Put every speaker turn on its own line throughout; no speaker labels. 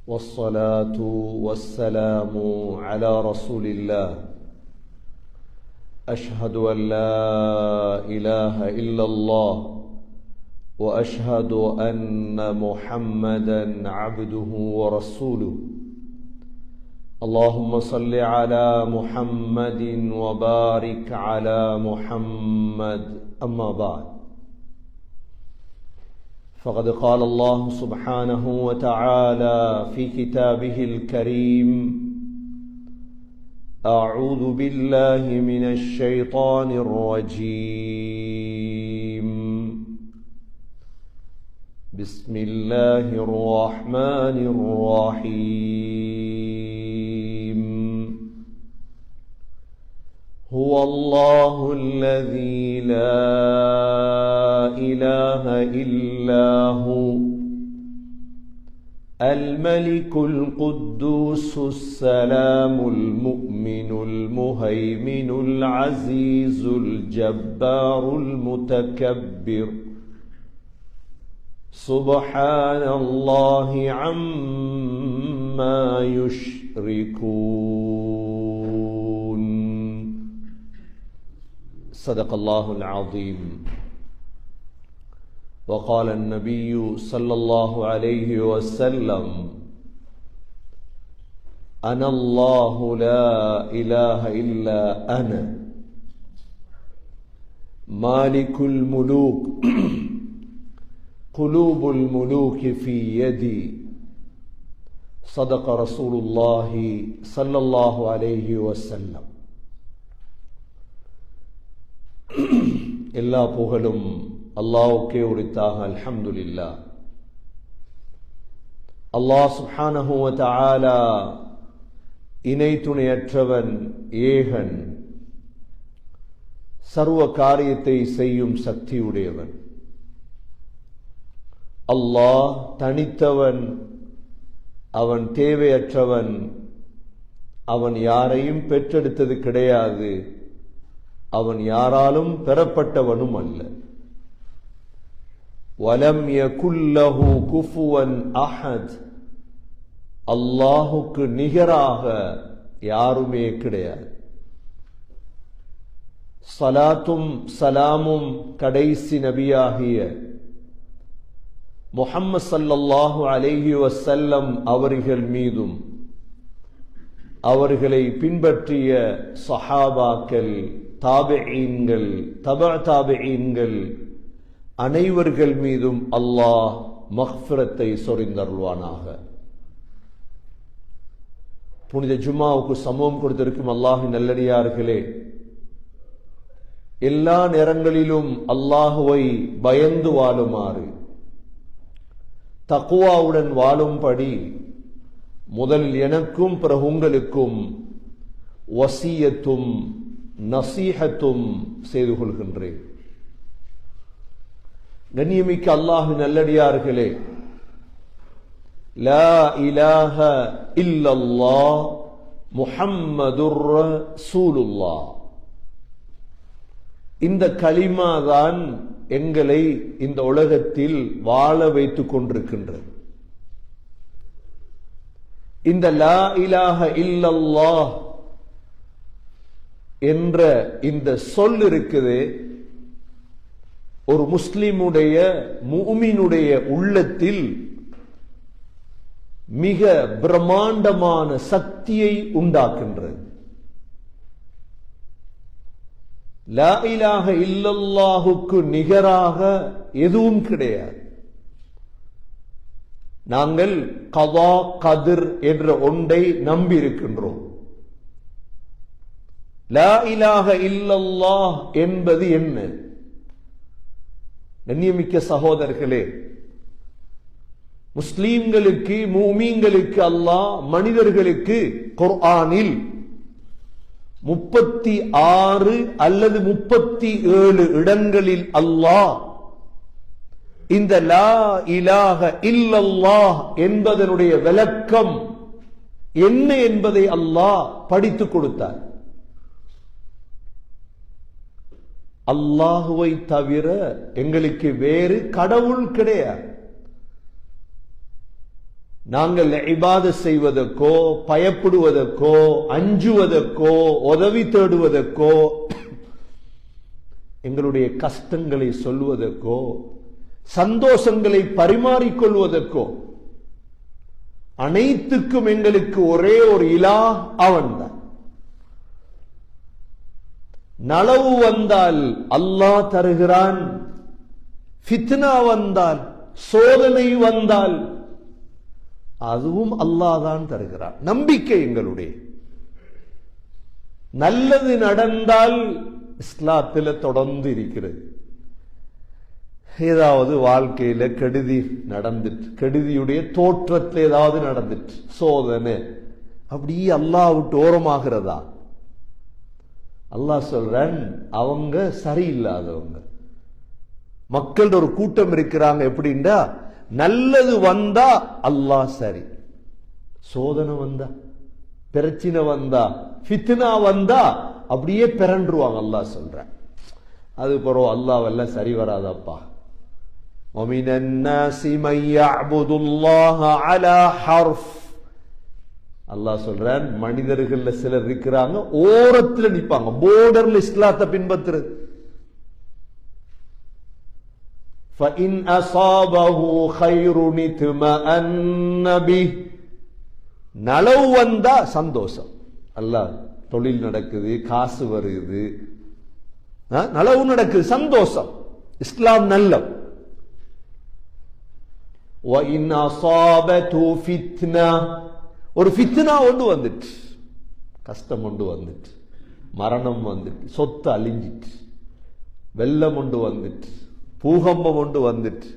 والصلاة والسلام على رسول الله. أشهد أن لا إله إلا الله وأشهد أن محمدا عبده ورسوله. اللهم صل على محمد وبارك على محمد. أما بعد، فقد قال الله سبحانه وتعالى في كتابه الكريم: أعوذ بالله من الشيطان الرجيم. بسم الله الرحمن الرحيم. هو الله الذي لا إله إلا هو الملك القدوس السلام المؤمن المهيمن العزيز الجبار المتكبر. سبحان الله عما يشركون. صدق الله العظيم. وقال النبي صلى الله عليه وسلم: أنا الله لا إله إلا أنا مالك الملوك قلوب الملوك في يدي. صدق رسول الله صلى الله عليه وسلم. எல்லா புகழும் அல்லாஹ்வுக்கே உரித்தாக. அல்ஹம்துலில்லாஹ். அல்லாஹ் சுப்ஹானஹு வ தஆலா இணை துணையற்றவன், ஏகன், சர்வ காரியத்தை செய்யும் சக்தியுடையவன். அல்லாஹ் தனித்தவன், அவன் தேவையற்றவன், அவன் யாரையும் பெற்றெடுத்தது கிடையாது, அவன் யாராலும் பெறப்பட்டவனும் அல்ல. வலம் யகுல்லஹு குஃபுவன் அஹத். அல்லாஹுக்கு நிகராக யாருமே கிடையாது. ஸலாத்தும் சலாமும் கடைசி நபியாகிய முஹம்மது ஸல்லல்லாஹு அலைஹி வஸல்லம் அவர்கள் மீதும், அவர்களை பின்பற்றிய ஸஹாபாக்கள், தாபிஈன்கள், தபஅ தாபிஈன்கள் அனைவர்கள் மீதும் அல்லாஹ் மக்ஃபிரத்தை சொரிந்தருள்வானாக. புனித ஜும்மாவுக்கு சமூகம் கொடுத்திருக்கும் அல்லாஹ்வின் நல்லடியார்களே, எல்லா நேரங்களிலும் அல்லாஹுவை பயந்து வாழுமாறு, தக்வாவுடன் வாழும்படி முதலில் எனக்கும் பிறகு உங்களுக்கும் வசியத்தும் நசீஹத்தும் செய்து கொள்கின்றேன். கண்ணியமிக்க அல்லாஹ்வின் நல்லடியார்களே, லா இலாஹ இல்லல்லாஹ் முஹம்மதுர் ரசூலுல்லாஹ், இந்த கலிமா தான் எங்களை இந்த உலகத்தில் வாழ வைத்துக் கொண்டிருக்கின்றது. இந்த லா இலாஹ இல்லல்லாஹ் என்ற இந்த சொல் இருக்குது, ஒரு முஸ்லிமுடைய, முஃமினுடைய உள்ளத்தில் மிக பிரம்மாண்டமான சக்தியை உண்டாக்குகின்றது. லா இலாஹ இல்லல்லாஹுக்கு நிகராக எதுவும் கிடையாது. நாங்கள் கதா கதிர் என்ற ஒன்றை நம்பி இருக்கின்றோம். லா இலாஹ இல்லல்லாஹ் என்பது என்ன? கண்ணியமிக்க சகோதரர்களே, முஸ்லீம்களுக்கு, முஃமின்களுக்கு அல்லாஹ், மனிதர்களுக்கு குர்ஆனில் 36 அல்லது 37 இடங்களில் அல்லாஹ் இந்த லா இலாஹ இல்லல்லாஹ் என்பதனுடைய விளக்கம் என்ன என்பதை அல்லாஹ் படித்துக் கொடுத்தார். அல்லாஹுவை தவிர எங்களுக்கு வேறு கடவுள் கிடையாது. நாங்கள் இபாதத் செய்வதற்கோ பயப்படுவதற்கோ அஞ்சுவதற்கோ உதவி தேடுவதற்கோ எங்களுடைய கஷ்டங்களை சொல்வதற்கோ சந்தோஷங்களை பரிமாறிக்கொள்வதற்கோ அனைத்துக்கும் எங்களுக்கு ஒரே ஒரு இலாஹ் அவன்தான். நலவு வந்தால் அல்லாஹ் தருகிறான், ஃபித்னா வந்தால் சோதனை வந்தால் அதுவும் அல்லாஹ் தான் தருகிறான். நம்பிக்கை எங்களுடைய. நல்லது நடந்தால் இஸ்லாத்தில் தொடர்ந்து இருக்கிறது. ஏதாவது வாழ்க்கையில கெடுதி நடந்துட்டு, கெடுதியுடைய தோற்றத்தில் ஏதாவது நடந்துட்டு, சோதனை அப்படியே அல்லாஹ் விட்டு ஓரமாகிறதா? அல்லாஹ் சொல்றான், அவங்க சரியில்லாதவங்க. மக்கள் ஒரு கூட்டம் இருக்கிறாங்க. எப்படின்னா, நல்லது வந்தா அல்லாஹ் சரி, சோதனை வந்தா, பிரச்சனை வந்தா, ஃபித்னா வந்தா அப்படியே பிறண்டுருவாங்க. அல்லாஹ் சொல்றான், அது பரவ அல்லாஹ்வெல்லாம் சரி வராதப்பா. وَمِنَ النَّاسِ مَن يَعْبُدُ اللَّهَ عَلَى حَرْفٍ. அல்லாஹ் சொல்றான், மனிதர்கள்ல சிலர் இருக்கிறாங்க ஓரத்துல நிப்பாங்க, போர்டர்ல இஸ்லாத்தை பின்பற்றுறது. فَإِنْ أَصَابَهُ خَيْرٌ اطْمَأَنَّ بِهِ. நலவு வந்தா சந்தோஷம், அல்லாஹ் தொழில் நடக்குது, காசு வருது, நலவு நடக்குது, சந்தோஷம், இஸ்லாம் நல்ல. وَإِنْ أَصَابَتْهُ فِتْنَةٌ. ஒரு ஃபித்னா ஒன்று வந்துட்டு, கஷ்டம் ஒன்று வந்துட்டு, மரணம் வந்துட்டு, சொத்து அழிஞ்சிட்டு, வெள்ளம் ஒன்று வந்துட்டு, பூகம்பம் ஒன்று வந்துட்டு,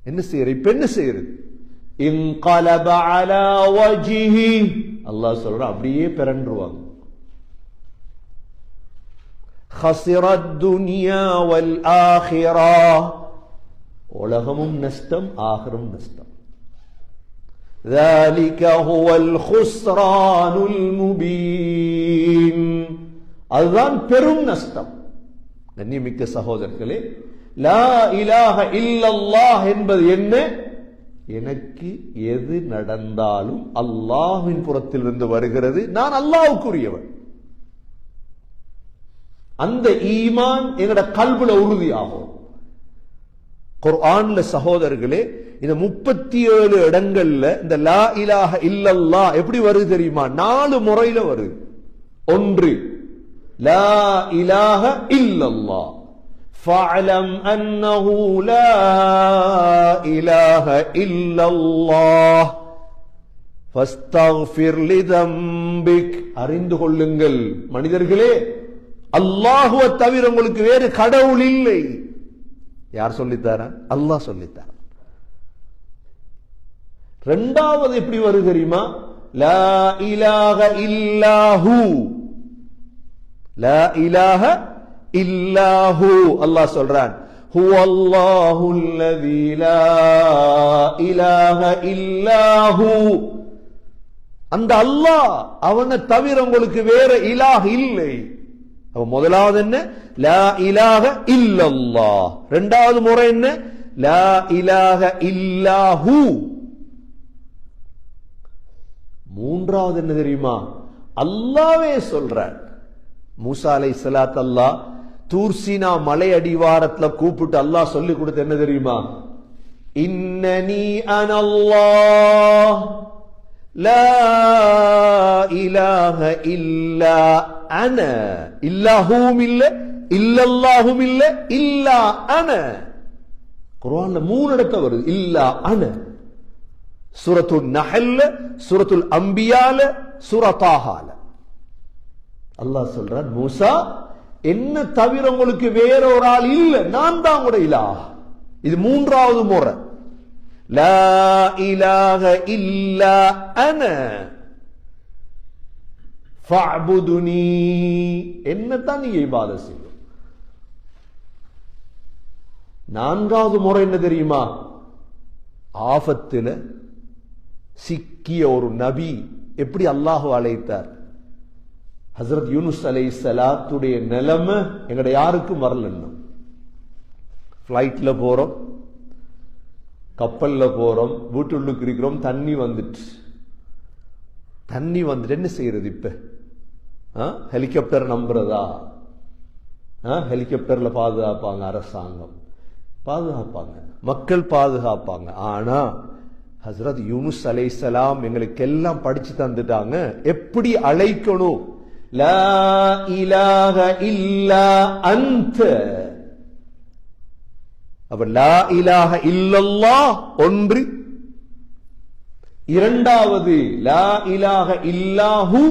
என்ன செய்யறது? இப்ப என்ன செய்யறது? இன்கலப அலா வஜ்ஹி. அல்லாஹ் சொல்றான், அப்படியே பிறண்டுருவாங்க. خسرت துன்யா வல் ஆখিরা. உலகமும் நஷ்டம், ஆகிரம் நஷ்டம். ذلك هو الخسران المبين. அதுதான் பெரும் நஷ்டம். கண்ணியமிக்க சகோதரர்களே, லா இலாஹ இல்லல்லாஹ் என்பது என்ன? எனக்கு எது நடந்தாலும் அல்லாஹ்வின் புறத்திலிருந்து வருகிறது, நான் அல்லாஹ்வுக்குரியவன். அந்த ஈமான் எங்கட கல்புல உறுதியாகும். குர்ஆன்ல சகோதரர்களே, இந்த 37 இடங்கள்ல இந்த லா இலாஹ இல்லல்லாஹ் எப்படி வருது தெரியுமா? 4 முறையில வருது. ஒன்று, லா இலாஹ இல்லல்லாஹ் ஃபஅலம் அன்னஹு லா இலாஹ இல்லல்லாஹ் ஃபஸ்தக்ஃபிர் லிதம்பிக். அறிந்து கொள்ளுங்கள் மனிதர்களே, அல்லாஹ்வை தவிர உங்களுக்கு வேறு கடவுள் இல்லை. யார் சொல்லித்தார? அல்லாஹ் சொல்லித்தார. இரண்டாவது எப்படி வருது தெரியுமா? லா இலாஹ இல்லாஹு. லா இலாஹ இல்லாஹு. அல்லாஹ் சொல்றான், ஹுவல்லாஹுல் லஸீ லா இலாஹ இல்லாஹு. அந்த அல்லாஹ், அவனை தவிர உங்களுக்கு வேற இலாஹ் இல்லை. அப்ப முதலாவது என்ன? லா இலாஹ இல்லல்லாஹ். இரண்டாவது முறை என்ன? லா இலாஹ இல்லாஹு. மூன்றாவது என்ன தெரியுமா? அல்லாஹ்வே சொல்றார். மூசா அலைஹிஸ்ஸலாத்து அல்லாஹ் தூர் சீனா மலை அடிவாரத்துல கூப்பிட்டு அல்லாஹ் சொல்லி கொடுத்த என்ன தெரியுமா? இன்னனி அனல்லாஹ் லா இலாஹ இல்லா அன. இல்லாஹுவும் இல்ல, இல்லல்லாஹும் இல்ல, இல்லா அன. குர்ஆன்ல 3 இடத்துல வருது இல்லா அன. சூரத்துல் நஹ்ல், சூரத்துல் அம்பியால, சூரா தாஹால. அல்லாஹ் சொல்றான், மூசா, என்ன தவிர உங்களுக்கு வேற ஒரு ஆள் இல்ல, நான் தான் உங்களுடைய இலாஹ். இது 3வது முறை. லா இலாஹ இல்லா அன ஃபஅபுதுனி. என்னத்தான் நீங்க இபாதத் செய்யணும். 4வது முறை என்ன தெரியுமா? ஆபத்துல சிக்கிய ஒரு நபி எப்படி அல்லாஹ் அழைத்தார்? ஹஜ்ரத் யூனுஸ் அலைஹிஸ்ஸலாத்துடைய நிலைமை எங்கட யாருக்கும் வரல. ஃபிளைட்ல போறோம், கப்பல்ல போறோம், வீட்டுள்ளுக்கு இருக்கிறோம், தண்ணி வந்துட்டு என்ன செய்யறது? இப்ப ஹெலிகாப்டர் நம்புறதா? ஹெலிகாப்டர்ல பாதுகாப்பாங்க, அரசாங்கம் பாதுகாப்பாங்க, மக்கள் பாதுகாப்பாங்க. ஆனா ஹஸ்ரத் யூனுஸ் அலைஹிஸ்ஸலாம் எங்களுக்கு எல்லாம் படிச்சு தந்துட்டாங்க எப்படி அழைக்கணும். லா இலாஹ இல்லா அன்த. அப்ப லா இலாஹ இல்லல்லாஹ் ஒன்று, இரண்டாவது லா இலாஹ இல்லாஹு,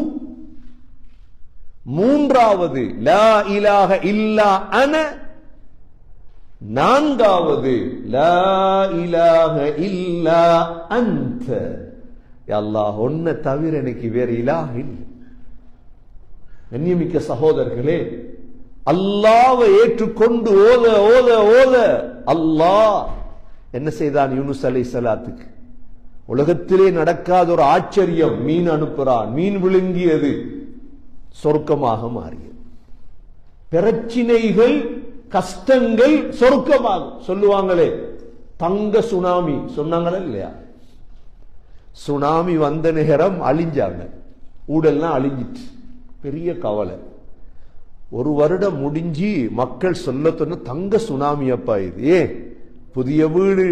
மூன்றாவது லா இலாஹ இல்லா அன, நான்காவது லா இலாஹ இல்லா அன்த. அல்லாஹ் ஒன்ன தவிர எனக்கு வேற இலாஹ் இல்லை. கண்ணியமிக்க சகோதரர்களே, அல்லாஹ்வை ஏற்றுக்கொண்டு ஓத ஓத ஓத அல்லாஹ் என்ன செய்தான் யூனுஸ் அலைஹிஸ்ஸலாத்துக்கு? உலகத்திலே நடக்காத ஒரு ஆச்சரியம், மீன் அனுப்புறான், மீன் விழுங்கியது சொர்க்கமாக மாறியது. பிரச்சினைகள், கஷ்டங்கள் சொர்க்கமாக சொல்லுவாங்களே, தங்க சுனாமி சொன்னாங்களே இல்லையா? சுனாமி வந்த நேரம் அழிஞ்சாங்க, ஊடெல்லாம் அழிஞ்சிட்டு, பெரிய கவலை. ஒரு வருடம் முடிஞ்சு மக்கள் சொல்ல தங்க சுனாமி அப்பா இது, ஏன் புதிய வீடு,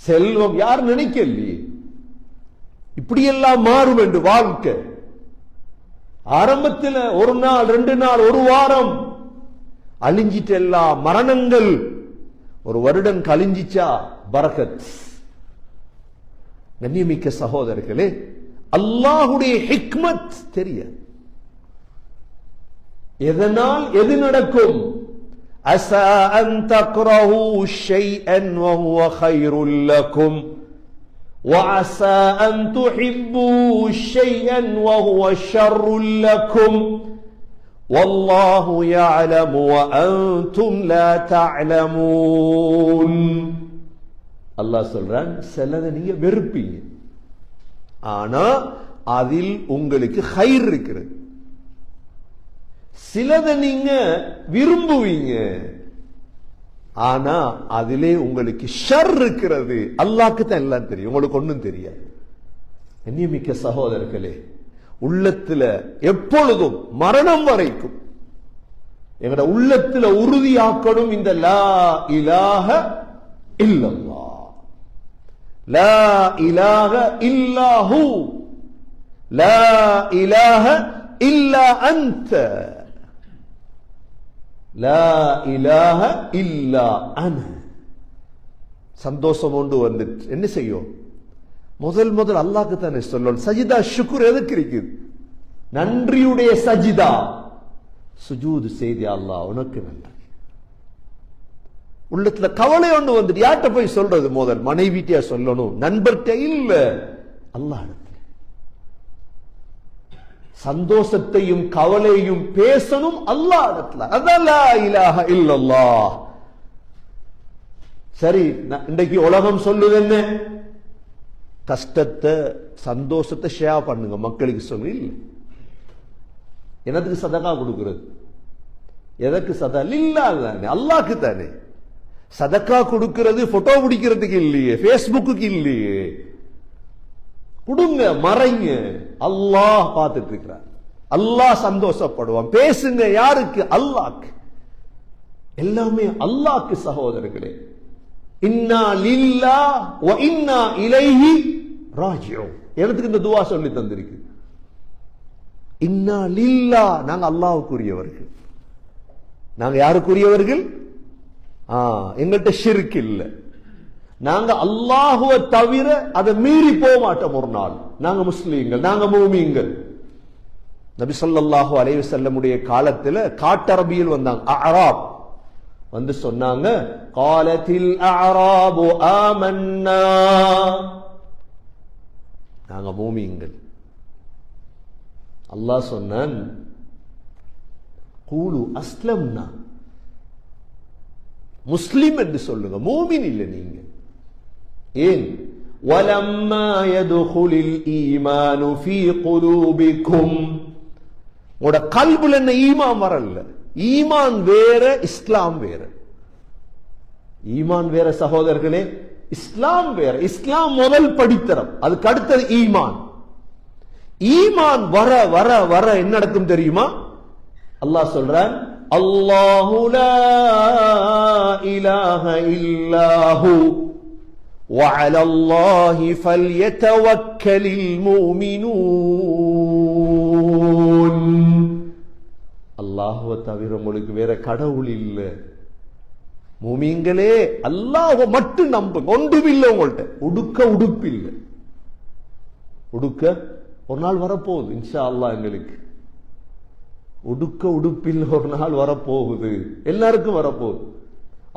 செல்வம், யார் நினைக்கலையே இப்படியெல்லாம் மாறும் என்று வாழ்க்கை. ஆரம்பத்தில் ஒரு நாள், 2 நாள், ஒரு வாரம் அழிஞ்சிட்டு எல்லாம் மரணங்கள். ஒரு வருடம் கழிஞ்சிச்சா பரக்கத். கண்ணியமிக்க சகோதரர்களே, அல்லாஹுடைய ஹிக்மத் தெரியாது. எதனால் எது நடக்கும்? அஸா அன் தக்ரஹு ஷைஅன் வஹுவ கைருல் லகும் வஅஸா அன் துஹிப்பு ஷைஅன் வஹுவ ஷர்ருல் லகும் வல்லாஹு யஅலமு வஅன்தும் லா தஅலமூன். அல்லாஹ் சொல்றான், சிலதை நீங்க வெறுப்பீங்க, ஆனா அதில் உங்களுக்கு கைர் இருக்கிறது. சிலதை நீங்க விரும்புவீங்க, ஆனா அதிலே உங்களுக்கு ஷர் இருக்கிறது. அல்லாஹ்க்கு தான் எல்லாம் தெரியும், உங்களுக்கு ஒண்ணும் தெரியாது. கண்ணியமிக்க சகோதரர்களே, உள்ளத்துல எப்பொழுதும் மரணம் வரைக்கும் எங்கட உள்ளத்துல உறுதியாக்கணும் இந்த லா இலாஹ இல்லல்லாஹ், லா இலாஹ இல்லாஹு, லா இலாஹ இல்லா அன்த, லா இலாஹ இல்லா அன. சந்தோஷம் கொண்டு வந்துட்டு என்ன செய்யும்? முதல் அல்லாஹ்க்கு தானே சொல்லணும். சஜிதா ஷுக்ர் எதுக்கு இருக்குது? நன்றியுடைய சஜிதா, சுஜூது செய்தி அல்லாஹ் உனக்கு நன்றி. உள்ளத்துல கவலை ஒன்று வந்துட்டு யார்கிட்ட போய் சொல்றது? முதல் மனைவிட்டியா சொல்லணும், நண்பர்கிட்ட இல்ல, அல்லாஹ். சந்தோஷத்தையும் கவலையும் பேசணும் அல்லாஹ் இடத்துல. அதான் லா இலாஹ இல்லல்லாஹ். சரி, இன்றைக்கு உலகம் சொல்லுது என்ன? கஷ்டத்தை சந்தோஷத்தை ஷேர் பண்ணுங்க, மக்களுக்கு சொல்லு. இல்லை, எனக்கு சதகா கொடுக்கிறது எதற்கு? சதா இல்லா தானே, அல்லாஹ்க்கு தானே. சதகா கொடுக்கிறது போட்டோ பிடிக்கிறதுக்கு இல்லையே, பேஸ்புக்கு இல்லையே. கொடுங்க, மறைங்க, அல்லாஹ் பார்த்துட்டு இருக்கிறார், அல்லாஹ் சந்தோஷப்படுவான். பேசுங்க, யாருக்கு? அல்லாஹ்க்கு. எல்லாமே அல்லாஹ்க்கு சகோதரர்களே. இன்னா லில்லாஹ் வ இன்னா இலைஹி ராஜிஊன். எனக்கு இந்த துஆ சொல்லி தந்திருக்கு. இன்னா லில்லாஹ், நாங்க அல்லாஹ்வுக்குரியவர்கள். நாங்க யாருக்குரியவர்கள்? எங்கள்கிட்ட ஷிர்க் இல்லை. நாங்க அல்லாஹுவை தவிர அதை மீறி போக மாட்டோம் ஒரு நாள். நாங்க முஸ்லீம்கள், நாங்க மூமின்கள். நபி ஸல்லல்லாஹு அலைஹி வஸல்லமுடைய காலத்துல காட்டரபியில் வந்தாங்க, அஅராப் வந்து சொன்னாங்க, காலத்தில் அஅராபு ஆமன்னா, நாங்க மூமின்கள். அல்லாஹ் சொன்னான், கூலு அஸ்லம்னா, முஸ்லிம் என்று சொல்லுங்க, மூமின் இல்லை நீங்க. ஏன்? வலம்மா யதுகுலில் ஈமானு ஃபீ குலூபிக்கும், உங்களோட கல்புல என்ன ஈமான் வரல. ஈமான் வேற, இஸ்லாம் வேற. ஈமான் வேற சகோதரர்களே. இஸ்லாம் வேற. இஸ்லாம் முதல் படித்தரம், அதுக்கு அடுத்தது ஈமான். ஈமான் வர வர வர என்ன நடக்கும் தெரியுமா? அல்லாஹ் சொல்றான், அல்லாஹு லா இலாஹ இல்லாஹு வ அலல்லாஹி ஃபல்யதவக்கலில் முஃமினூன். அல்லாஹ்வை தவிர உங்களுக்கு வேற கடவுள் இல்லை. மூமின்களே அல்லாஹ்வை மட்டும் நம்புங்க. ஒன்றுமில்லை உங்கள்ட்ட. உடுக்க உடுப்பில்லை. உடுக்க ஒரு நாள் வரப்போகுது இன்ஷா அல்லாஹ். எங்களுக்கு உடுக்க உடுப்பில் ஒரு நாள் வரப்போகுது. எல்லாருக்கும் வரப்போகுது.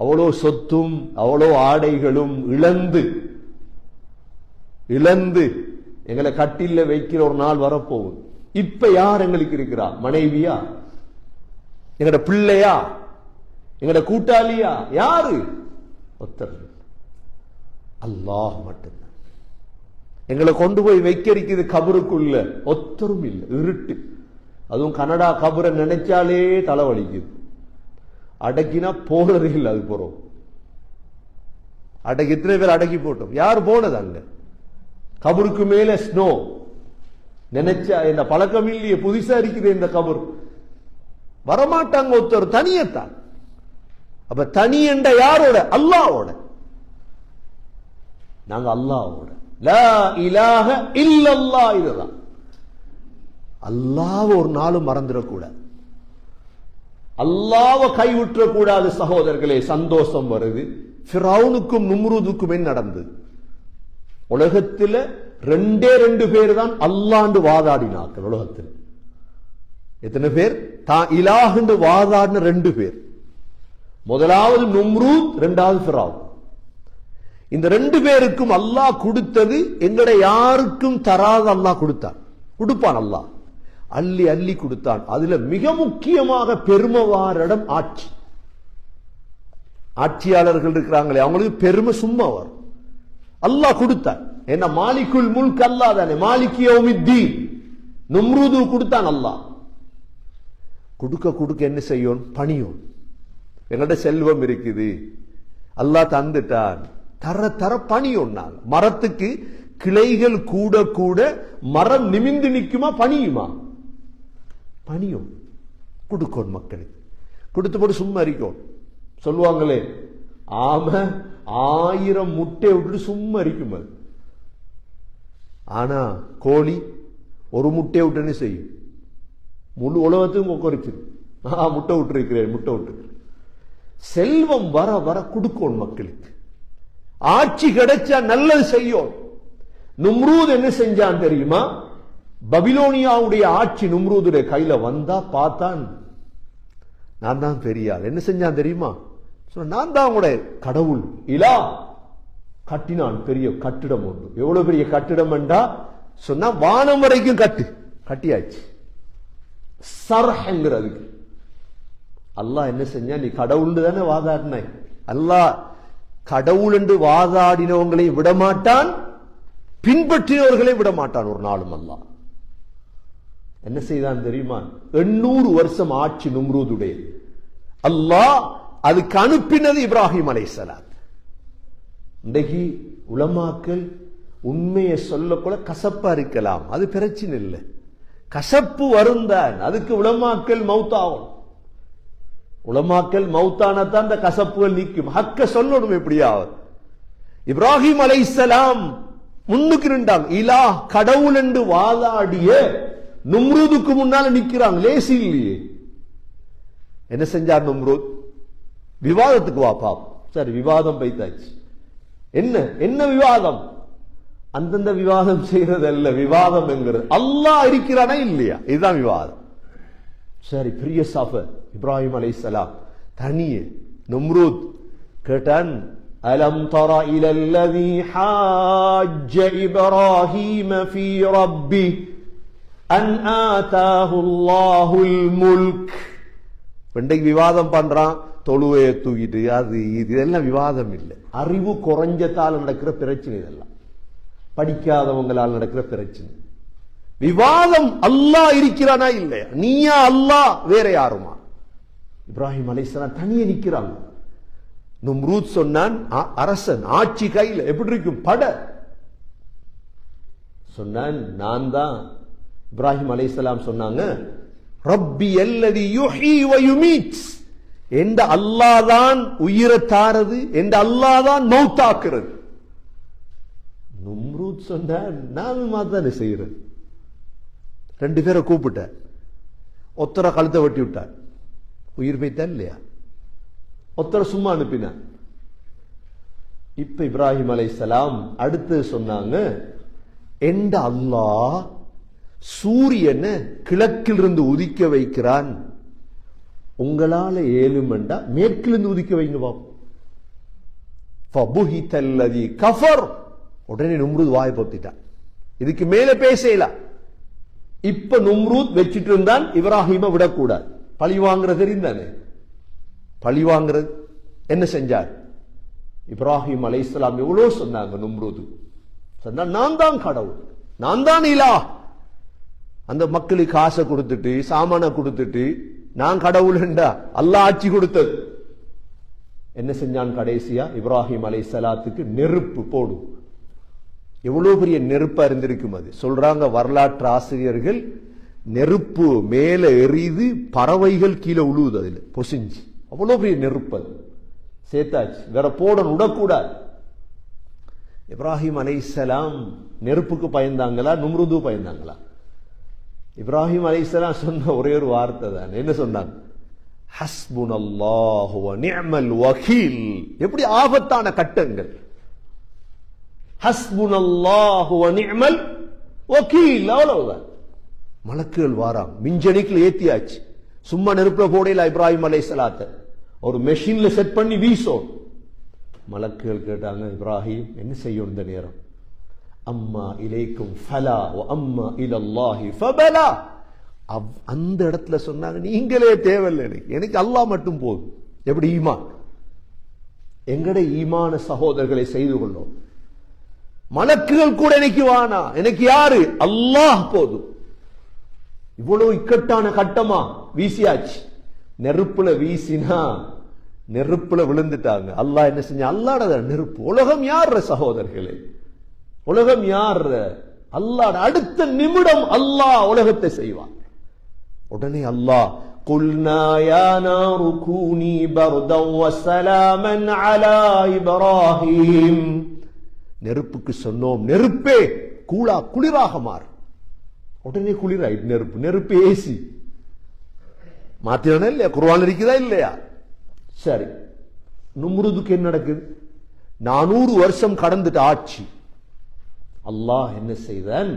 அவ்வளோ சொத்தும் அவ்வளோ ஆடைகளும் இழந்து எங்களை கட்டில வைக்கிற ஒரு நாள் வரப்போகுது. இப்ப யார் எங்களுக்கு இருக்கிறா? மனைவியா? எங்கட பிள்ளையா? எங்கட கூட்டாளியா? யாரு? ஒருத்தர் அல்லாஹ் மட்டும்தான். எங்களை கொண்டு போய் வைக்கிறது கபருக்குள்ள ஒத்தரும் இல்லை. இருட்டு. அதுவும் கனடா கபரை நினைச்சாலே தலைவலிக்குது. அடக்கினா போனது இல்லை. அது போறோம் அடக்கி இத்தனை பேர் அடக்கி போட்டோம். யார் போனது அங்க? கபருக்கு மேல ஸ்னோ. நினைச்சா இந்த பழக்கம் இல்லையே, புதுசா இருக்குது இந்த கபர். வரமாட்டாங்க ஒருத்தர். தனியத்தான். அப்ப தனி என்ற யாரோட? அல்லாஹ்வோட. நாங்க அல்லாஹ்வோட. லா இலாஹ இல்லல்லாஹ். இதுதான். அல்லாஹ் ஒரு நாளும் மறந்துடக்கூடாது. அல்லாஹ்வை கைவிட்டக்கூடாது. சகோதரர்களே, சந்தோஷம் வருது. ஃபிரௌனுக்கும் நும்ரூதுக்கும் என்ன நடந்தது? உலகத்தில் ரெண்டு பேர் தான் அல்லாண்டு வாதாடினார்கள். உலகத்தில் எத்தனை பேர் தான் இலாஹ்னு வாதாடின? 2 பேர். முதலாவது நும்ரூத், இரண்டாவது ஃபிரௌன். இந்த 2 பேருக்கும் அல்லாஹ் கொடுத்தது எங்கட யாருக்கும் தராத அல்லாஹ் கொடுத்தான். கொடுப்பான் அல்லாஹ். அள்ளி அள்ளி கொடுத்தான். அதுல மிக முக்கியமாக பெருமைவார இடம் ஆட்சி. ஆட்சியாளர்கள் இருக்கிறாங்களே, அவங்களுக்கு பெருமை சும்மா வரும். அல்லாஹ் கொடுத்தான். என்ன மாலிகுல் முல்க் அல்லாஹ் தானே. மாலிக் யௌமித்தீன். நும்ரூது கொடுத்தான் அல்லாஹ். கொடுக்க கொடுக்க என்ன செய்யும்? பணியும். எங்கள்ட செல்வம் இருக்குது, அல்லாஹ் தந்துட்டான். தர தர பணியும். நாங்க மரத்துக்கு கிளைகள் கூட கூட மரம் நிமிந்து நிற்குமா? பணியுமா? பணியும். கொடுக்கணும் மக்களுக்கு. கொடுத்து போட்டு சும்மா இருக்கும். சொல்லுவாங்களே, ஆம 1000 முட்டை விட்டுட்டு சும்மா இருக்கும். அது ஆனா கோழி ஒரு முட்டை விட்டுன்னு செய்யும். முழு உலகத்துக்கும் கொக்கரிச்சிடும். முட்டை விட்டுருக்கிறேன், முட்டை விட்டுருக்கிறேன். செல்வம் வர வர கொடுக்கணும் மக்களுக்கு. ஆட்சி கிடைச்சா நல்லது செய்யும். நும்ரூத் என்ன செஞ்சான் தெரியுமா? பபிலோனியாவுடைய ஆட்சி நும்ரூதுடைய கையில வந்தா பார்த்தான், நான் தான் பெரியாள். என்ன செஞ்சான் தெரியுமா? நான் தான் உங்களுடைய கடவுள் இலா. கட்டினான் பெரிய கட்டிடம் ஒன்று. எவ்வளவு பெரிய கட்டிடம் என்றா சொன்னா வானம் வரைக்கும் கட்டியாச்சு. சர்ஹ்ங்கிறதுக்கு அல்லாஹ் என்ன செஞ்சா? நீ கடவுள் தானே வாதாடினாய். அல்லாஹ் கடவுள் என்று வாதாடினவங்களை விடமாட்டான், பின்பற்றினவர்களை விடமாட்டான் ஒரு நாளும். அல்லாஹ் என்ன செய்தான் தெரியுமா? 800 வருஷம் ஆட்சி நும்ரூதுடைய. அல்லாஹ் அதுக்கு அனுப்பினது இப்ராஹிம் அலைஹிஸ்ஸலாம். இன்றைக்கு உலமாக்கள் உண்மையை சொல்லக்கூட கசப்பா இருக்கலாம், அது பிரச்சனை இல்லை. கசப்பு வருந்தான், அதுக்கு உலமாக்கள் மௌத்தாகும். உலமாக்கள் மௌத்தானத்தான் அந்த கசப்புகள் நீக்கும். ஹக்க சொல்லணும் எப்படியாவது. இப்ராஹிம் அலைஹிஸ்ஸலாம் முன்னுக்கு நின்றாங்க. இலா கடவுள் என்று வாதாடிய நும்ரூதுக்கு முன்னால நிக்கிறாங்க. லேசி இல்லையே. என்ன செஞ்சார் நும்ரூத்? விவாதத்துக்கு வா பாப். சரி, விவாதம் பைத்தாச்சு. என்ன விவாதம்? அந்தந்த விவாதம் செய்யறது அல்ல. விவாதம் என்கிறது அல்லாஹ் இருக்கிறானா இல்லையா, இதுதான் விவாதம். சரி, பிரிய சாஃபர் இப்ராஹிம் அலைஹிஸ்ஸலாம் தனியே. நும்ரூத் கேட்டான், அலம் தர இலல்லதி ஹாஜ்ஜ இப்ராஹீம ஃபீ ரப்பி அன் ஆதாஹு அல்லாஹுல் முல்க். இன்றைக்கு விவாதம் பண்றான், தொழுவையை தூக்கிட்டு அது இதெல்லாம் விவாதம் இல்லை. அறிவு குறைஞ்சத்தால் நடக்கிற பிரச்சனை. இதெல்லாம் படிக்காதவங்களால் நடக்கிற பிரச்சனை. விவாதம் அல்லாஹ் இருக்கிறானா இல்லையா, நீயா அல்லாஹ் வேற யாருமா? இப்ராஹிம் அலைஹிஸ்ஸலாம் தனியே நிக்கிறாங்க. நும்ரூத் சொன்னான், அரசன் ஆட்சி கையில் எப்படி இருக்கும், பட சொன்னான், நான் தான். இப்ராஹிம் அலைஹிஸ்ஸலாம் சொன்னாங்க, ரப்பி அல்லதி யுஹ்யி வ யுமீத், என்ற அல்லாஹ் தான் உயிரை தாரது, என்ற அல்லாஹ் தான் மௌத்தாக்குறது. நும்ரூத் சொன்னான், நான் தானே செய்யறேன். ரெண்டு பேரை கூப்பிட்ட, ஒத்தரை கழுத்தை வெட்டி விட்டார், உயிர் போய்த்தான் இல்லையா, ஒத்தரை சும்மா அனுப்பினான். இப்ப இப்ராஹிம் அலைஹிஸ்ஸலாம் அடுத்து சொன்னாங்க, என்ற அல்லாஹ் சூரியனை கிழக்கிலிருந்து உதிக்க வைக்கிறான், உங்களால ஏழுமெண்டா மேற்கிலிருந்து உதிக்க வைங்க பாப்போம். ஃபபுஹிதல்லதி கஃபர், உடனே நும்ரூத் வாயை பொத்திட்டான், இதுக்கு மேல பேசலாம். இப்ப நும்ரூத் வச்சிட்டு இருந்தான், இப்ராஹிமை விடக்கூடாது, பழி வாங்குறது தெரிந்தானே, பழி வாங்குறது. என்ன செஞ்சார் இப்ராஹிம் அலைஹிஸ்ஸலாம்? எவ்வளவு சொன்னாங்க நும்ரூத், சொன்னா நான் தான் கடவுள், நான் தான் இலாஹ். அந்த மக்களுக்கு காசை கொடுத்துட்டு சாமான கொடுத்துட்டு நான் கடவுள் என்றா, அல்லாஹ் ஆட்சி கொடுத்தது. என்ன செஞ்சான் கடைசியா? இப்ராஹிம் அலைஹிஸ்ஸலாத்துக்கு நெருப்பு போடும். எவ்வளவு பெரிய நெருப்பா இருந்திருக்கும் அது. சொல்றாங்க வரலாற்று ஆசிரியர்கள், நெருப்பு மேல எரியுது, பறவைகள் கீழே உழுவுது அதுல பொசிஞ்சு, அவ்வளவு பெரிய நெருப்பு அது. சேர்த்தாச்சு, வேற போடணும், விடக்கூடாது. இப்ராஹிம் அலைஹிஸ்ஸலாம் நெருப்புக்கு பயந்தாங்களா, நும்ரூது பயந்தாங்களா? இப்ராஹிம் அலைஹிஸ்ஸலாம் சொன்ன ஒரே ஒரு வார்த்தை தான். என்ன சொன்னாங்க? ஹஸ்புனல்லாஹு வ நிஅமல் வகீல். எப்படி ஆபத்தான கட்டங்கள். ஹஸ்புனல்லாஹு வ நிஅமல் வகீல், அவ்வளவுதான். மலக்குகள் வாராம், மிஞ்சணிக்குல ஏத்தியாச்சு, சும்மா நெருப்புல போடல. இப்ராஹிம் அலைஹிஸ்ஸலாத்தை ஒரு மெஷின்ல செட் பண்ணி வீசோம். மலக்குகள் கேட்டாங்க, இப்ராஹிம் என்ன செய்யும் இந்த நேரம்? அம்மா இலைக்கும் ஃபலா வ அம்மா இலல்லாஹி ஃபபலா. அந்த இடத்துல சொன்னாங்க, நீங்களே தேவையில்லை, எனக்கு அல்லாஹ் மட்டும் போதும். எப்படி ஈமான்? எங்கட ஈமான சகோதரர்களை செய்து கொள்ளும். மலக்குகள் கூட எனக்கு வானா, எனக்கு யாரு? அல்லாஹ் போதும். இவ்வளவு இக்கட்டான கட்டமா வீசியாச்சு. நெருப்புல வீசினா நெருப்புல விழுந்துட்டாங்க. அல்லாஹ் என்ன செஞ்ச? அல்லாட நெருப்பு. உலகம் யார் சகோதரர்களே? உலகம் யார்? அல்லாஹ். அடுத்த நிமிடம் அல்லாஹ் உலகத்தை செய்வான். உடனே அல்லாஹ், குல்னா யா நாரு கூனி பர்தன் வ ஸலாமன் அலா இப்ராஹிம், நெருப்புக்கு சொன்னோம், நெருப்பே கூலா குளிராக மாறு. உடனே குளிராயிட்டு நெருப்பு. நெருப்பு ஏசி மாத்தினா இல்லையா? குர்ஆன் இருக்குதா இல்லையா? சரி, நும்ரூதுக்கு என்ன நடக்குது? 400 வருஷம் கடந்துட்டு ஆட்சி. அல்லாஹ் என்ன செய்தான்?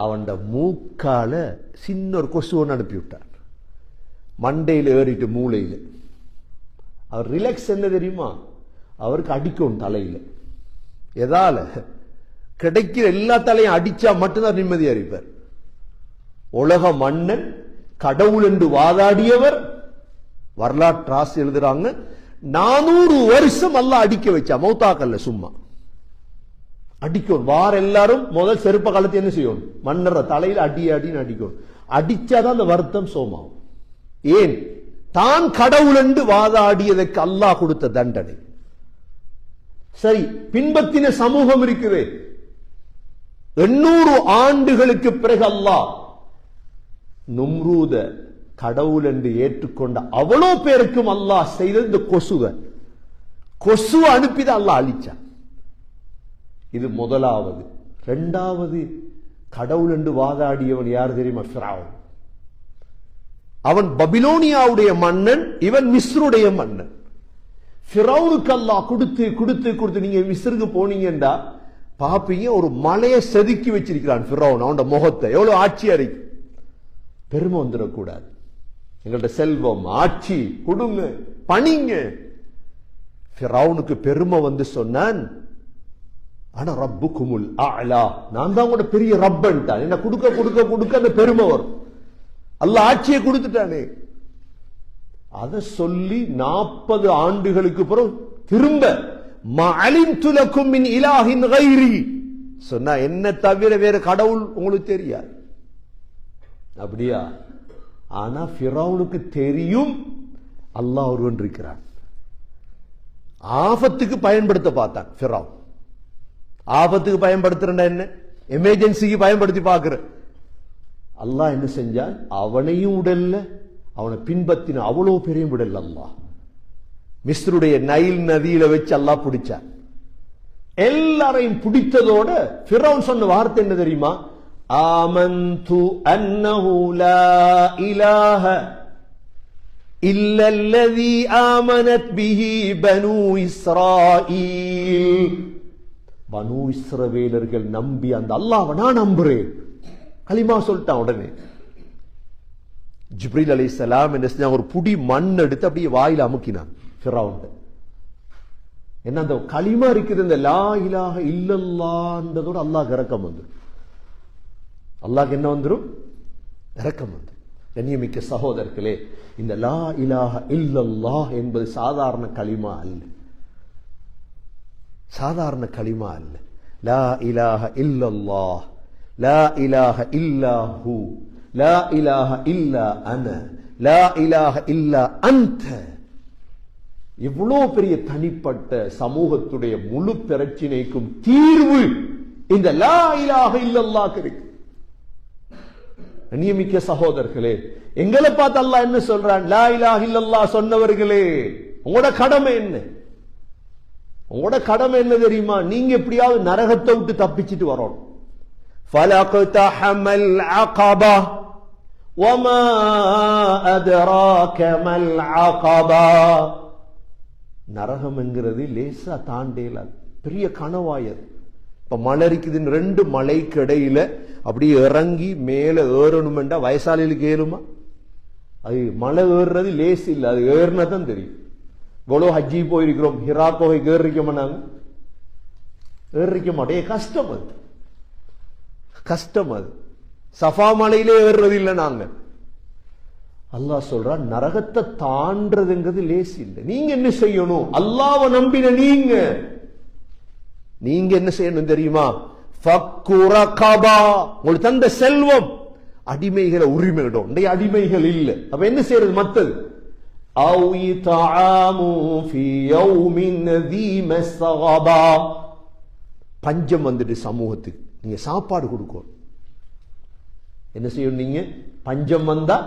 அவன் மூக்கால சின்ன ஒரு கொசு ஒன்று அனுப்பி விட்டார். மண்டையில் ஏறிட்டு மூளையில். அவர் ரிலாக்ஸ் என்ன தெரியுமா? அவருக்கு அடிக்கும் தலையில். எதால? கிடைக்கிற எல்லா தலையும் அடிச்சா மட்டும்தான் நிம்மதியா இருப்பார். உலக மன்னன், கடவுள் என்று வாதாடியவர், வரலாற்று ஆசி எழுதுறாங்க, 400 வருஷம் அல்லாஹ் அடிக்க வச்சா. மௌத்தாக்கல்ல, சும்மா அடிக்கணும். வார எல்லாரும் முதல் செருப்ப காலத்தை என்ன செய்யணும்? மன்னர் தலையில் அடி அடின்னு அடிக்கணும். அடிச்சாதான் அந்த வருத்தம் சோமாவும். ஏன்? தான் கடவுள் என்று வாதாடியதற்கு அல்லாஹ் கொடுத்த தண்டனை. சரி, பின்பற்றின சமூகம் இருக்குது. 800 ஆண்டுகளுக்கு பிறகு அல்லாஹ் நும்ரூத கடவுள் என்று ஏற்றுக்கொண்ட அவ்வளோ பேருக்கும் அல்லாஹ் செய்தது இந்த கொசுவை அனுப்பிதான் அல்லாஹ் அழிச்சான். இது முதலாவது. இரண்டாவது, கடவுள் என்று வாதாடியவன் யார் தெரியுமா? ஃபிரௌன். அவன் பபிலோனியாவுடைய மன்னன், இவன் மிஸ்ருடைய மன்னன். ஃபிரௌனுக்கு அல்லாஹ் கொடுத்து கொடுத்து கொடுத்து, நீங்க மிஸ்ருக்கு போனீங்கன்றா பாப்பீங்க, ஒரு மலையை செதுக்கி வச்சிருக்கிறான் ஃபிரௌன். அவனோட முகத்தை எவ்வளவு ஆட்சியா இருக்கு. பெருமை வந்துடக்கூடாது. எங்கள்ட்ட செல்வம், ஆட்சி கொடுங்க, பணிங்க. ஃபிரௌனுக்கு பெருமை வந்து சொன்னான், ஆனா ரப்புக்குமுல் அலா, நான் தான் கூட பெரிய ரப்பன்ட்டான். என்ன கொடுக்க கொடுக்க கொடுக்க அந்த பெருமை வரும். அல்லாஹ் ஆட்சியை கொடுத்துட்டானே. அதை சொல்லி 40 ஆண்டுகளுக்கு பிறகு திரும்ப மஅலிம்து லக்கும் மின் இலாஹின் கைரி சொன்னா, என்ன தவிர வேற கடவுள் உங்களுக்கு தெரியாது. அப்படியா? ஆனா ஃபிரௌனுக்கு தெரியும் அல்லாஹ் ஒருவன் இருக்கிறான். ஆபத்துக்கு பயன்படுத்த பார்த்தான் ஃபிரௌன். ஆபத்துக்கு பயன்படுத்துறா என்ன, எமர்ஜென்சிக்கு பயன்படுத்தி பார்க்கிற. அல்லாஹ் என்ன செஞ்சான், அவனையும் விடல, அவனை பின்பற்றின அவ்வளவு பெரிய விடல். அல்லாஹ் மிஸ்ருடைய நைல் நதியில வச்சு அல்லாஹ் பிடிச்சான். எல்லாரையும் பிடித்ததோட ஃபிரௌன் சொன்ன வார்த்தை என்ன தெரியுமா, ஆமன்து அன்னஹு லா இலாஹ இல்லல்லதி ஆமனத் பிஹி பனூ இஸ்ராயீல். பனூ இஸ்ரவேலர்கள் நம்பி அந்த அல்லாஹ்வை நான் நம்புறேன். கலிமா சொல்லிட்டான். உடனே ஜிப்ரீல் அலைஹிஸ்ஸலாம் என்ன செஞ்சாங்க, ஒரு புடி மண் எடுத்து அப்படியே வாயில அமுக்கினான் ஃபிரௌன். என்ன அந்த களிமா இருக்குது, இந்த லா இலாஹ இல்லல்லாஹ்ன்றதோட அல்லாஹ் இரக்கம் வந்துரும். அல்லாஹ் என்ன வந்துரும், இரக்கம் வந்துரும். கண்ணியமிக்க சகோதரர்களே, இந்த லா இலாஹ இல்லல்லாஹ் என்பது சாதாரண களிமா அல்ல, சாதாரண களிமா அல்ல. லா இலாஹ இல்லல்லாஹ், லா இலாஹ இல்லாஹு, லா இலாஹ இல்லா அன, லா இலாஹ இல்லா அன்த. இவ்வளவு பெரிய தனிப்பட்ட சமூகத்துடைய முழு பிரச்சினைக்கும் தீர்வு இந்த லா இலாஹ இல்லல்லாஹ் இருக்கு. நியமிக்க சகோதரர்களே, எங்களை பார்த்து அல்லாஹ் என்ன சொல்றான், லா இலாஹ இல்லல்லாஹ் சொன்னவர்களே உங்களோட கடமை என்ன, உங்களோட கடமை என்ன தெரியுமா, நீங்க எப்படியாவது நரகத்தை விட்டு தப்பிச்சிட்டு வரணும். ஃபலக்தஹமல் அகபா வமா அத்ராக மல் அகபா. நரகம் என்கிறது லேசா தாண்டேல, பெரிய கனவாயது. இப்ப மலை இருக்குதுன்னு ரெண்டு மலைக்கு இடையில அப்படியே இறங்கி மேல ஏறணுமெண்டா வயசாளிகளுக்கு ஏறுமா? அது மலை ஏறுறது லேஸ் இல்லை, அது ஏறினதான் தெரியும். இவ்வளவு ஹஜ்ஜி போயிருக்கிறோம், ஹிரா கோகைக்கு ஏறிக்க மாட்டாங்க, ஏறிக்க மாட்டேன். கஷ்டம், அது கஷ்டம். அது சஃபா மலையிலே ஏறுறது இல்லை நாங்க. அல்லாஹ் சொல்றான், நரகத்தை தாண்டதுங்கிறது லேசி இல்லை. நீங்க என்ன செய்யணும், அல்லாஹ்வை நம்பின நீங்க என்ன செய்யணும் தெரியுமா, ஃபக்கு ரகபா. உங்களுக்கு தந்த செல்வம் அடிமைகளை உரிமையிடும், அடிமைகள் இல்ல. அப்ப என்ன செய்யறது, மத்தது அவு இத்ஆமு ஃபீ யௌமின் ذீ மஸ்கபா. பஞ்சம் வந்துட்டு சமூகத்துக்கு, நீங்க சாப்பாடு கொடுக்கணும். என்ன செய்யணும், நீங்க பஞ்சம் வந்தா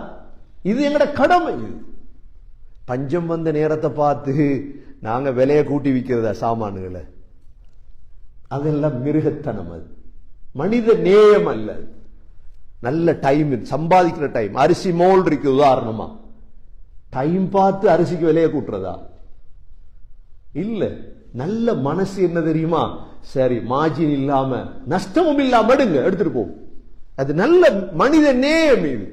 இது எங்கட கடமை. பஞ்சம் வந்த நேரத்தை பார்த்து நாங்க விலையை கூட்டி விற்கிறதா சாமான்களை, அதெல்லாம் மிருகத்தனம், அது மனித நேயம் அல்ல. நல்ல டைம் சம்பாதிக்கிற டைம், அரிசி மோல் இருக்கு உதாரணமா, டைம் பார்த்து அரிசிக்கு விலையை கூட்டுறதா இல்ல. நல்ல மனசு என்ன தெரியுமா, சரி மார்ஜின் இல்லாம நஷ்டமும் இல்லாம எடுத்துட்டு போ, அது நல்ல மனித நேயம். இது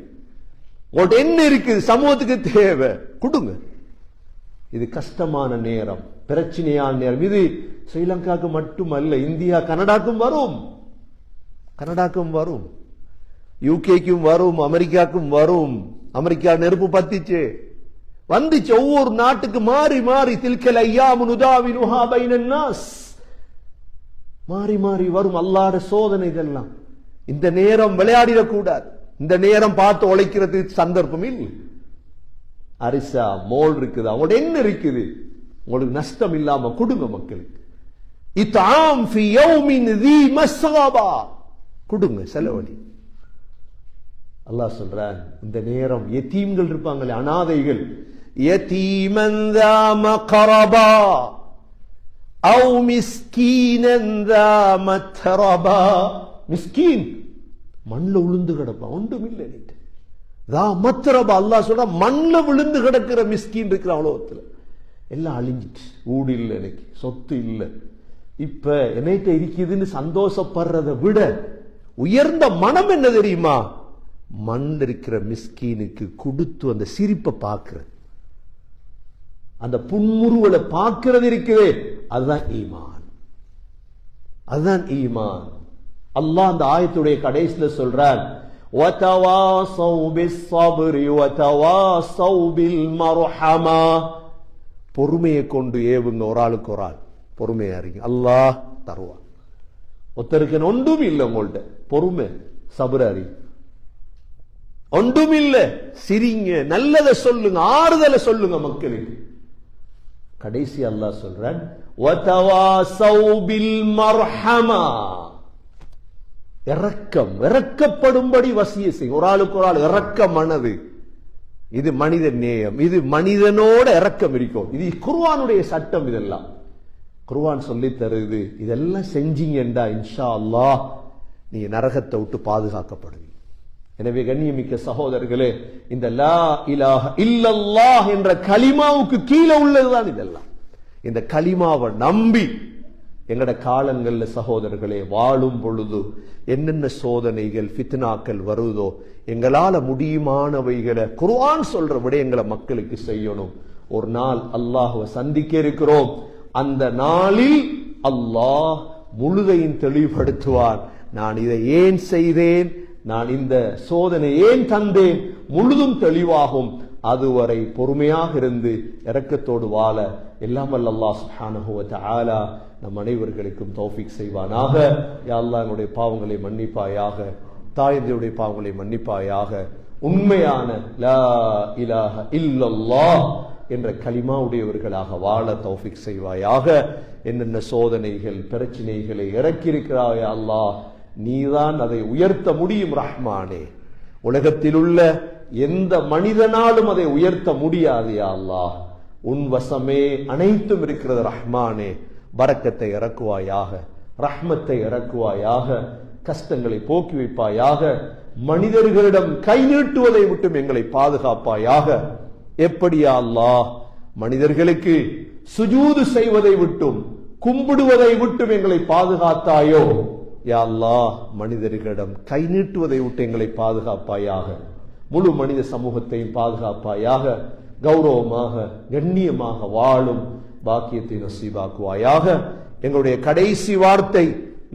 உங்கள்ட்ட என்ன இருக்குது, சமூகத்துக்கு தேவை கொடுங்க. இது கஷ்டமான நேரம், பிரச்சனையான நேரம். இது ஸ்ரீலங்காவுக்கு மட்டுமல்ல, இந்தியா கனடாக்கும் வரும், கனடாக்கும் வரும், யூகேக்கும் வரும், அமெரிக்காக்கும் வரும். அமெரிக்கா நெருப்பு பத்திச்சு வந்துச்சு. ஒவ்வொரு நாட்டுக்கு மாறி மாறி தில்கல் ஐயாமு நுதாவினுஹா பைனன் நாஸ், மாறி மாறி வரும். அல்லாஹ்வுடைய சோதனை இதெல்லாம். இந்த நேரம் விளையாடிடக்கூடாது, இந்த நேரம் பார்த்து உழைக்கிறதுக்கு சந்தர்ப்பம் இல்லை. அரிசா மோல் இருக்குது, அவங்களோட என்ன இருக்குது, உங்களுக்கு நஷ்டம் இல்லாம கொடுங்க மக்களுக்கு. இத்ஆம் ஃபீ யௌமின் ذீ மஸ்கபா, கொடுங்க, செலவழி. அல்லாஹ் சொல்றான், இந்த நேரம் யதீம்கள் இருப்பாங்களே, அனாதைகள், யதீமன் ذா மக்ரபா அவ் மிஸ்கீனன் ذா மத்ரபா. மிஸ்கீன் மண்ணில் விழுந்து கிடப்பான், ஒன்றும் இல்லை. அல்லாஹ் சொல்ற, மண்ணில் விழுந்து கிடக்கிற மிஸ்கீன் இருக்கிற உலகத்துல எல்லாம் அழிஞ்சிட்டு, ஊடு இல்லை, எனக்கு சொத்து இல்லை, இப்ப என்னைட்ட இருக்குதுன்னு சந்தோஷப்படுறதை விட உயர்ந்த மனம் என்ன தெரியுமா, மண் இருக்கிற மிஸ்கீனுக்கு கொடுத்து அந்த சிரிப்பை பார்க்கிறது, அந்த புன்முறுவலை பார்க்கிறது இருக்குதே, அதுதான் ஈமான், அதுதான் ஈமான். அல்லாஹ் அந்த ஆயத்துடைய கடைசியில சொல்றான், وَتَوَاصَوْا بِالصَّبْرِ وَتَوَاصَوْا بِالْمَرْحَمَةِ. பொறுமையை கொண்டு ஏவுங்க, ஒரு ஆளுக்கு ஒரு ஆள் பொறுமையா இருங்க, அல்லாஹ் தருவான். ஒருத்தருக்கு ஒன்றும் இல்லை, உங்கள்ட்ட பொறுமை சபுராரி ஒன்றும் இல்லை, சிரிங்க, நல்லதை சொல்லுங்க, ஆறுதலை சொல்லுங்க மக்களுக்கு. கடைசி அல்லாஹ் சொல்றான் வதவாஸவ் பில் மர்ஹமா, இறக்கப்படும்படி வசிய செய்யும். ஒரு ஆளுக்கு ஒரு ஆள் இறக்க மனது, இது மனித நேயம், இது மனிதனோட இறக்கம் இருக்கும். இது குர்ஆனுடைய சட்டம். இதெல்லாம் குர்ஆன் சொல்லி தருது. இதெல்லாம் செஞ்சீங்கண்டா இன்ஷா அல்லாஹ் நீங்க நரகத்தை விட்டு பாதுகாக்கப்படுவீங்க. எனவே கண்ணியமிக்க சகோதரர்களே, இந்த லா இலாஹ இல்லல்லாஹ் என்ற கலிமாவுக்கு கீழே உள்ளதுதான் இதெல்லாம். இந்த கலிமாவை நம்பி எங்கட காலங்கள்ல சகோதரர்களே வாழும் பொழுது என்னென்ன சோதனைகள் ஃபித்னாக்கள் வருதோ எங்களால முடியுமானவைகளை குர்ஆன் சொல்ற விடயங்களை மக்களுக்கு செய்யணும். ஒரு நாள் அல்லாஹ்வை சந்திக்க இருக்கிறோம். அந்த நாளில் அல்லாஹ் முழுதையும் தெளிவுபடுத்துவார். நான் இதை ஏன் செய்தேன், நான் இந்த சோதனை ஏன் தந்தேன், முழுதும் தெளிவாகும். அதுவரை பொறுமையாக இருந்து இரக்கத்தோடு வாழ எல்லாம் வல்ல அல்லாஹ் சுப்ஹானஹு வ தஆலா நம் அனைவர்களுக்கும் தௌஃபீக் செய்வானாக. யா அல்லாஹ் எங்களுடைய பாவங்களை மன்னிப்பாயாக, தாயந்தையுடைய பாவங்களை மன்னிப்பாயாக. உண்மையான லா இலாஹ இல்லல்லாஹ் என்ற கலிமாவுடையவர்களாக வாழ தௌஃபீக் செய்வாயாக. என்னென்ன சோதனைகள் பிரச்சனைகளை இறக்கியிருக்கிறாய் அல்லாஹ், நீதான் அதை உயர்த்த முடியும் ரஹ்மானே. உலகத்தில் உள்ள எந்த மனிதனாலும் அதை உயர்த்த முடியாது யா அல்லாஹ். உன் வசமே அனைத்தும் இருக்கிறது ரஹ்மானே. பரக்கத்தை இறக்குவாயாக, ரஹ்மத்தை இறக்குவாயாக, கஷ்டங்களை போக்கி வைப்பாயாக. மனிதர்களிடம் கை நீட்டுவதை விட்டும் எங்களை பாதுகாப்பாயாக. எப்படியா அல்லாஹ் மனிதர்களுக்கு சுஜூது செய்வதை விட்டும் கும்பிடுவதை விட்டும் எங்களை பாதுகாத்தாயோ, யா அல்லாஹ் மனிதர்களிடம் கை நீட்டுவதை விட்டு எங்களை பாதுகாப்பாயாக. முழு மனித சமூகத்தையும் பாதுகாப்பாயாக. கௌரவமாக கண்ணியமாக வாழும் பாக்கியத்தை நசீபாக்குவாயாக. எங்களுடைய கடைசி வார்த்தை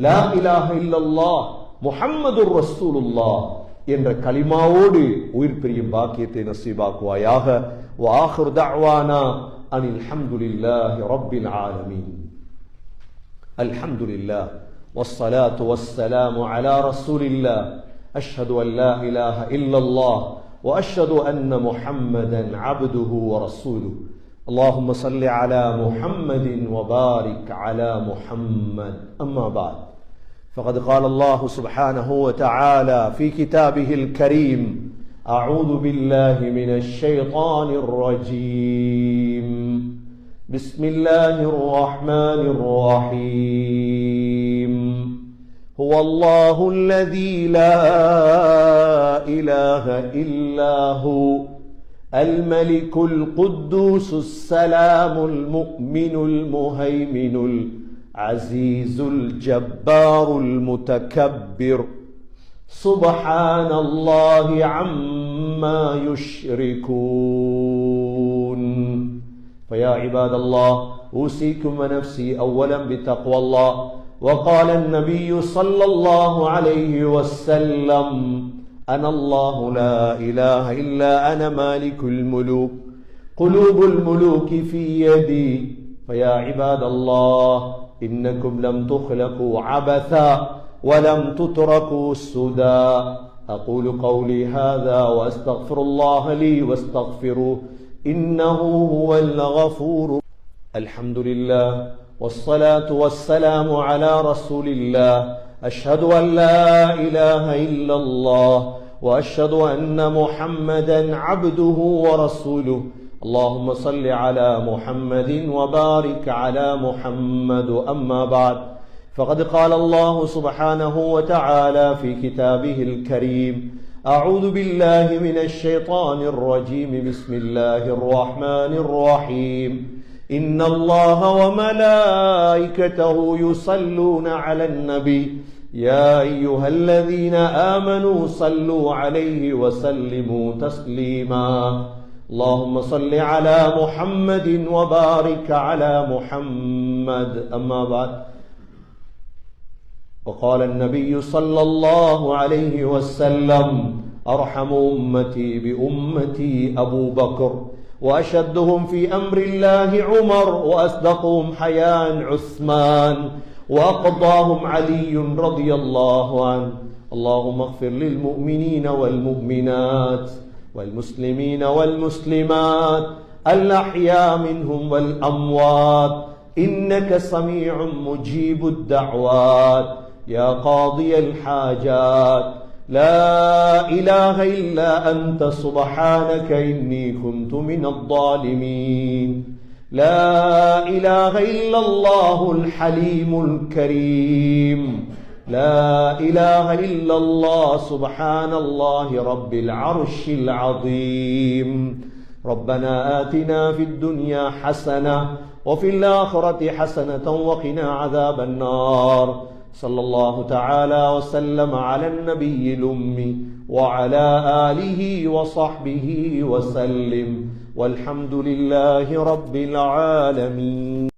லா இலாஹ இல்லல்லாஹ் முஹம்மதுர் ரசூலுல்லாஹ் என்ற கலிமாவோடு உயிர் பிரியும் பாக்கியத்தை நசீபாக்குவாயாக. வ ஆகிரு தஅவானா அனில் ஹம்துலில்லாஹி ரப்பில் ஆலமீன். அல்ஹம்துலில்லாஹ் வஸ்ஸலாத்து வஸ்ஸலாமு அலா ரசூலில்லாஹ். அஷ்ஹது அன் லா இலாஹ இல்லல்லாஹ் வ அஷ்ஹது அன்ன முஹம்மதன் அப்துஹு வ ரசூலுஹு. اللهم صل على محمد وبارك على محمد. أما بعد، فقد قال الله سبحانه وتعالى في كتابه الكريم: أعوذ بالله من الشيطان الرجيم. بسم الله الرحمن الرحيم. هو الله الذي لا إله إلا هو الملك القدوس السلام المؤمن المهيمن العزيز الجبار المتكبر سبحان الله عما يشركون. فيا عباد الله، أوصيكم ونفسي أولا بتقوى الله. وقال النبي صلى الله عليه وسلم: أنا الله لا إله إلا أنا مالك الملوك، قلوب الملوك في يدي. فيا عباد الله، إنكم لم تخلقوا عبثا ولم تتركوا سدى. أقول قولي هذا وأستغفر الله لي واستغفروه إنه هو الغفور. الحمد لله والصلاة والسلام على رسول الله. أشهد أن لا إله إلا الله وأشهد أن محمدا عبده ورسوله. اللهم صل على محمد وبارك على محمد. أما بعد، فقد قال الله سبحانه وتعالى في كتابه الكريم: أعوذ بالله من الشيطان الرجيم. بسم الله الرحمن الرحيم. إن الله وملائكته يصلون على النبي يا أيها الذين آمنوا صلوا عليه وسلموا تسليما. اللهم صل على محمد وبارك على محمد. أما بعد، وقال النبي صلى الله عليه وسلم: أرحم أمتي بأمتي أبو بكر، وأشدهم في أمر الله عمر، وأصدقهم حياء عثمان، وأقضاهم علي رضي الله عنه. اللهم اغفر للمؤمنين والمؤمنات والمسلمين والمسلمات الأحياء منهم والأموات إنك سميع مجيب الدعوات يا قاضي الحاجات لا إله إلا أنت سبحانك إني كنت من الظالمين لا إله إلا الله الحليم الكريم لا إله إلا الله سبحان الله رب العرش العظيم ربنا آتنا في الدنيا حسنة وفي الآخرة حسنة وقنا عذاب النار صلى الله تعالى وسلم على النبي الأمي وعلى آله وصحبه وسلم والحمد لله رب العالمين.